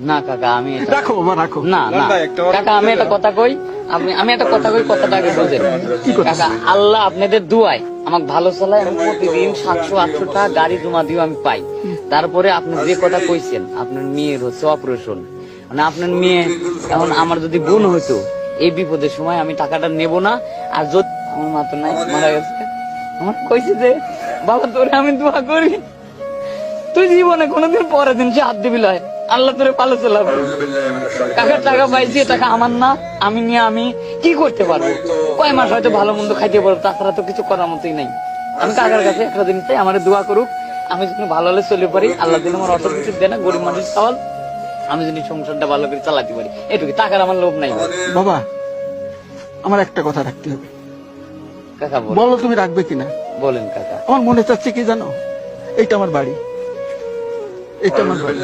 না কাকা আমি রাখো বাবা রাখো। না না কাকা আমি একটা কথা কই, আমি একটা কথা কই, কথাটা আগে বোঝেন কাকা। আল্লাহ আপনাদের দুয়ায় আমাকে ভালো চালায়, আমি প্রতিদিন 700-800 টাকা গাড়ি জমা দিও আমি পাই। তারপরে আপনি যে কথা কইছেন আপনার মেয়ের হচ্ছে অপারেশন, মানে আপনার মেয়ে এখন আমার যদি বোন হইতো এই বিপদের সময় আমি টাকাটা নেব না। আর যদি আমার মা তো নাই, মারা গেছে, আমার কইছে যে বাবা তোরে আমি দোয়া করি তুই জীবনে কোনোদিন পরের দিন সে হাত দিবি লয়, আল্লাহ তোরে ভালো চালাবে। কাকার টাকা পাইছি, টাকা আমার না, আমি নিয়ে আমি কি করতে পারবো? কয় মাস হয়তো ভালো মন্দ খাইতে পারবো, তাছাড়া তো কিছু করার মতোই নাই। আমি কাকার কাছে একটা দিন চাই, আমার দোয়া করুক, আমি যদি ভালো হলে চলে পারি, আল্লাহ দিন আমার অত কিছু দেয় না, গরিব মানুষ সওয়াল, আমি যদি সংসারটা ভালো করে চালাতে পারি, এটুকু। টাকার আমার লোভ নাই বাবা, আমার একটা কথা রাখতে হবে। কাকা বলো তুমি রাখবে কিনা? বলেন কাকা। আমার মনে চাচ্ছে কি জানো, এইটা আমার বাড়ি, এটা আমার বাড়ি।